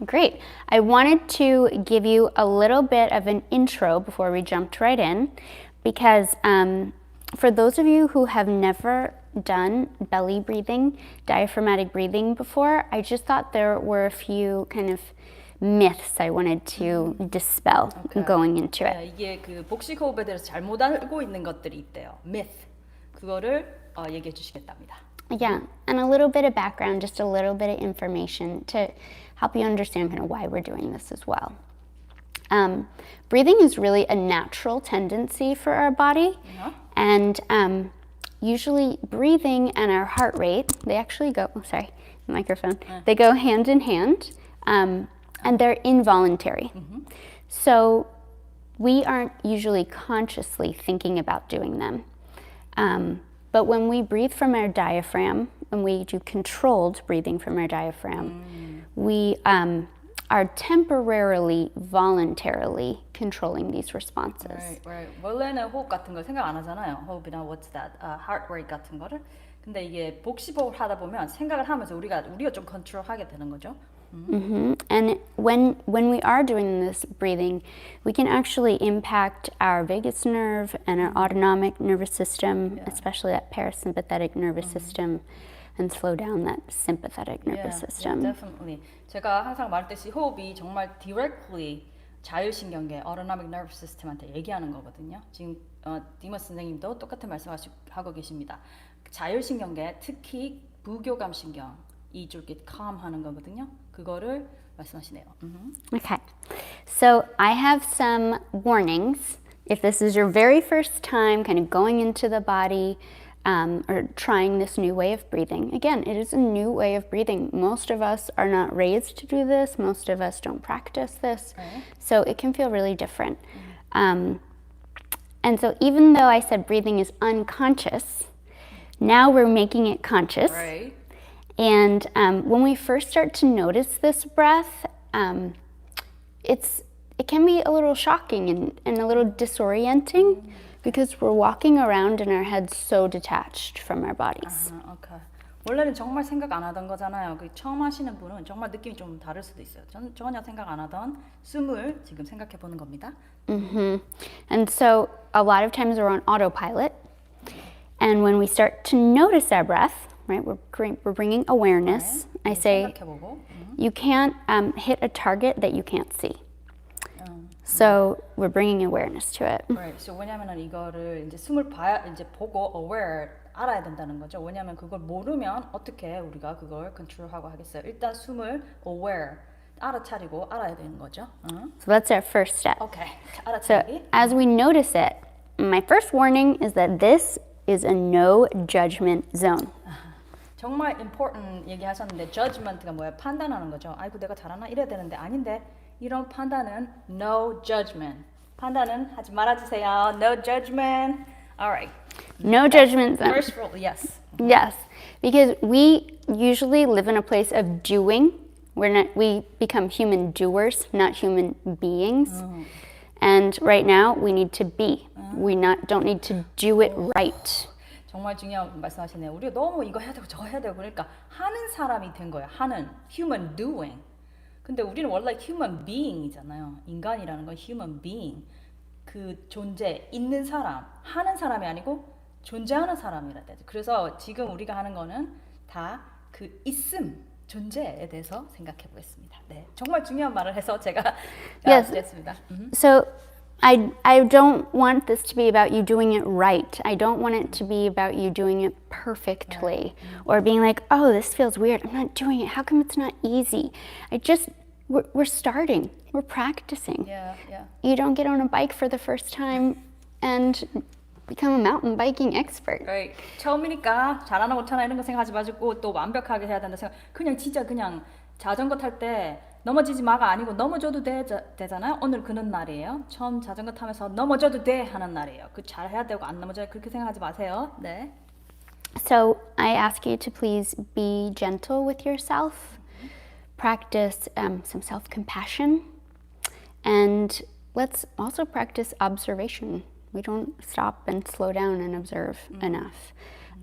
Great. I wanted to give you a little bit of an intro before we jumped right in, because for those of you who have never done belly breathing, diaphragmatic breathing before, I just thought there were a few kind of myths I wanted to dispel going into it. 이게 그 복식호흡에 대해서 잘못 알고 있는 것들이 있대요. myth. 그거를 얘기해 주시겠답니다. Yeah, and a little bit of background, just a little bit of information to help you understand kind of why we're doing this as well. Breathing is really a natural tendency for our body, and usually breathing and our heart rate, they actually go, microphone, they go hand in hand, and they're involuntary. So we aren't usually consciously thinking about doing them. But when we breathe from our diaphragm, when we do controlled breathing from our diaphragm, we are temporarily, voluntarily controlling these responses. Right. 원래는 호흡 같은 걸 생각 안 하잖아요. 호흡이나 what's that, heart rate 같은 거를. 근데 이게 복식호흡을 하다 보면 생각을 하면서 우리가 좀 컨트롤하게 되는 거죠. And when we are doing this breathing, we can actually impact our vagus nerve and our autonomic nervous system, especially that parasympathetic nervous system, and slow down that sympathetic nervous system. Yeah, definitely. 제가 항상 말했듯이 호흡이 정말 directly 자율신경계, autonomic nervous system한테 얘기하는 거거든요. 지금 디머스 선생님도 똑같은 말씀하고 계십니다. 자율신경계, 특히 부교감 신경 이쪽에 calm하는 거거든요. 그거를 말씀하시네요. Okay, so I have some warnings. If this is your very first time kind of going into the body or trying this new way of breathing, again, it is a new way of breathing. Most of us are not raised to do this. Most of us don't practice this. So it can feel really different. And so even though I said breathing is unconscious, now we're making it conscious. Right. And when we first start to notice this breath, it can be a little shocking and a little disorienting because we're walking around in our heads so detached from our bodies. Okay. 원래는 정말 생각 안 하던 거잖아요. 그 처음 하시는 분은 정말 느낌이 좀 다를 수도 있어요. 전혀 생각 안 하던 숨을 지금 생각해 보는 겁니다. And so a lot of times we're on autopilot. And when we start to notice our breath, right, we're bringing awareness. I say you can't hit a target that you can't see. So we're bringing awareness to it. Right. So 왜냐면은 이거를 이제 숨을 봐야 이제 보고 aware 알아야 된다는 거죠. 왜냐면 그걸 모르면 어떻게 우리가 그걸 컨트롤하고 하겠어요. 일단 숨을 aware 알아차리고 알아야 되는 거죠. So that's our first step. Okay. So 알아차리기. as we notice it, my first warning is that this is a no judgment zone. 정말 important 얘기하셨는데 judgment가 뭐예요? 판단하는 거죠. 아이고 내가 잘하나 이래야 되는데 아닌데 이런 판단은 no judgment. 판단은 하지 말아주세요. No judgment. All right. No judgment zone. First rule, yes. Yes, because we usually live in a place of doing. We become human doers, not human beings. And right now we need to be. We don't need to do it right. 정말 중요한 말씀하시네요. 우리가 너무 이거 해야 되고 저거 해야 되고 그러니까 하는 사람이 된 거예요. 하는 human doing. 근데 우리는 원래 human being이잖아요. 인간이라는 건 human being. 그 존재, 있는 사람, 하는 사람이 아니고 존재하는 사람이라 되죠. 그래서 지금 우리가 하는 거는 다 그 있음, 존재에 대해서 생각해 보겠습니다. 네, 정말 중요한 말을 해서 제가 됐습니다. So I don't want this to be about you doing it right. I don't want it to be about you doing it perfectly or being like, oh, this feels weird. I'm not doing it. How come it's not easy? We're starting. We're practicing. Yeah. You don't get on a bike for the first time and become a mountain biking expert. Right. 처음이니까 잘하나 못하나 이런 거 생각하지 마시고 또 완벽하게 해야 된다 생각. 그냥 자전거 탈 때 넘어지지 마가 아니고 넘어져도 되잖아요. 오늘 그런 날이에요. 처음 자전거 타면서 넘어져도 돼 하는 날이에요. 그 잘 해야 되고 안 넘어져야 그렇게 생각하지 마세요. 네. So I ask you to please be gentle with yourself. Practice some self-compassion, and let's also practice observation. We don't stop and slow down and observe enough.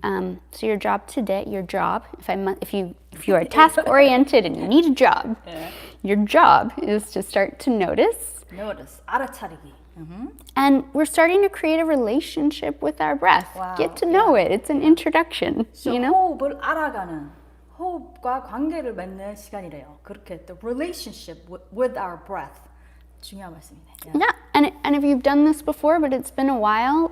So your job today, if you are task oriented and you need a job, 예. your job is to start to notice. Notice, 알아차리기. And we're starting to create a relationship with our breath. Wow, Get to know it. It's an introduction, So you know? 호흡을 알아가는, 호흡과 관계를 맺는 시간이래요. 그렇게 the relationship with our breath. 중요한 말씀이네. Yeah, and if you've done this before, but it's been a while,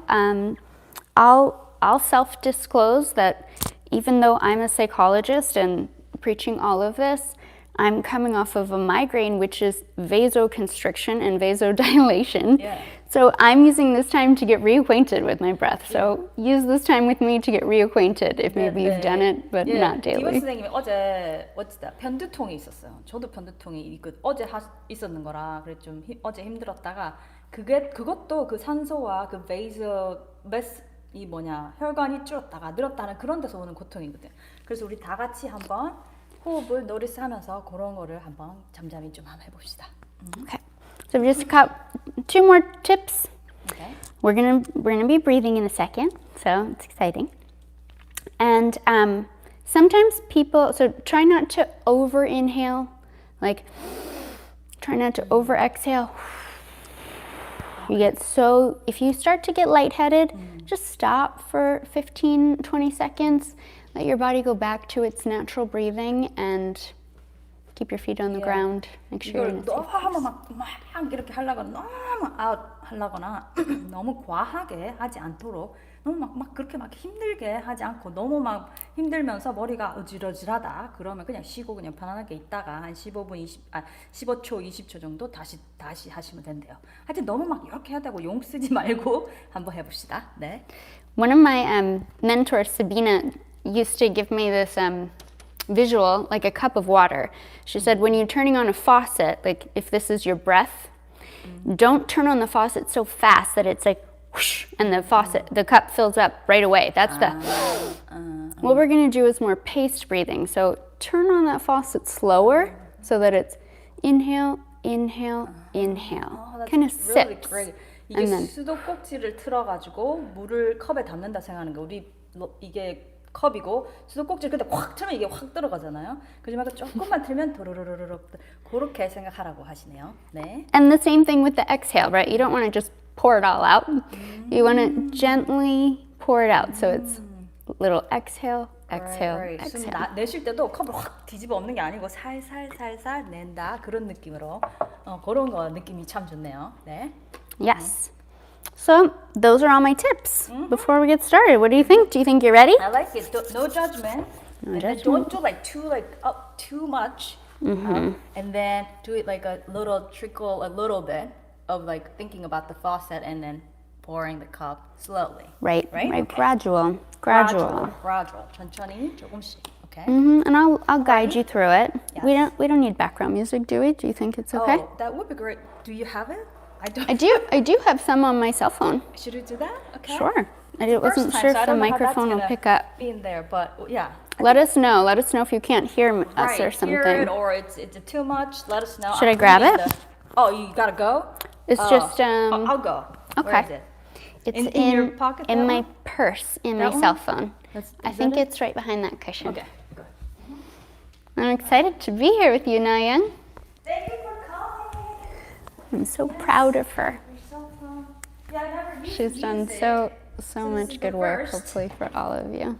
I'll self-disclose that even though I'm a psychologist and preaching all of this, I'm coming off of a migraine, which is vasoconstriction and vasodilation. Yeah. So I'm using this time to get reacquainted with my breath. So use this time with me to get reacquainted if maybe you've done it, but not 디머스 daily. 선생님이 어제 편두통이 있었어요. 저도 편두통이 어제 있었는 거라 그래 좀 어제 힘들었다가 그것도 그 산소와 그 혈관이 줄었다가 늘었다는 그런 데서 오는 고통이거든. 그래서 우리 다 같이 한번 호흡을 노리스하면서 그런 거를 한번 잠잠히 좀 한번 해봅시다. Okay. So just two more tips. Okay. We're gonna be breathing in a second, so it's exciting. And sometimes people try not to over inhale, like try not to over exhale. If you start to get lightheaded, just stop for 15-20 seconds. Let your body go back to its natural breathing and keep your feet on the ground. Make sure you're in a safe place. 너무 막 이렇게 하려거나 너무 아웃 하려거나 너무 과하게 하지 않도록 너무 막 그렇게 막 힘들게 하지 않고 너무 막 힘들면서 머리가 어지러지하다 그러면 그냥 쉬고 그냥 편안하게 있다가 한 15초 20초 정도 다시 하시면 된대요. 하여튼 너무 막 이렇게 해야 되고 용 쓰지 말고 한번 해봅시다. 네. One of my mentors, Sabina, used to give me this visual, like a cup of water. She said, when you're turning on a faucet, like if this is your breath, don't turn on the faucet so fast that it's like whoosh, and the cup fills up right away. That's what we're gonna do is more paced breathing. So turn on that faucet slower so that it's inhale, inhale, inhale. Kind of sips. Really 이게 수도꼭지를 틀어가지고 물을 컵에 담는다 생각하는 거. 우리 이게 컵이고 수도꼭지를 근데 확 틀면 이게 확 들어가잖아요. 그러지 말고 조금만 틀면 도로로로로 그렇게 생각하라고 하시네요. 네. And the same thing with the exhale, right? You don't want to just pour it all out. You want to gently pour it out. So it's little exhale, exhale, right. exhale. 숨 내쉴 때도 컵을 확 뒤집어 엎는 게 아니고 살살 낸다 그런 느낌으로 그런 거 느낌이 참 좋네요. 네. Yes. So those are all my tips. Before we get started, what do you think? Do you think you're ready? I like it. No judgment. No Then don't do too much. And then do it like a little trickle, a little bit of like thinking about the faucet and then pouring the cup slowly. Right. Okay. Gradual. 천천히 조금씩. Okay. And I'll guide you through it. Yes. We don't need background music, do we? Do you think it's okay? Oh, that would be great. Do you have it? I don't. I do have some on my cell phone. Should we do that? Okay. Sure. I wasn't First sure time, so I if the don't know how microphone that's will pick up. Be in there, but yeah. Let us know if you can't hear us or Hear something. it or it's too much. Let us know. Should I grab it? Oh, you gotta go. It's just I'll go. okay. Where is it? It's in your pocket, in that my one? purse, in That my one? cell phone. I Is think that it? it's right behind that cushion. Okay. Good. I'm excited to be here with you, Nayoung. Thank you for coming. I'm so proud of her. Your cell phone. Yeah, I never used She's done music. so So this much is good the work, first. hopefully for all of you.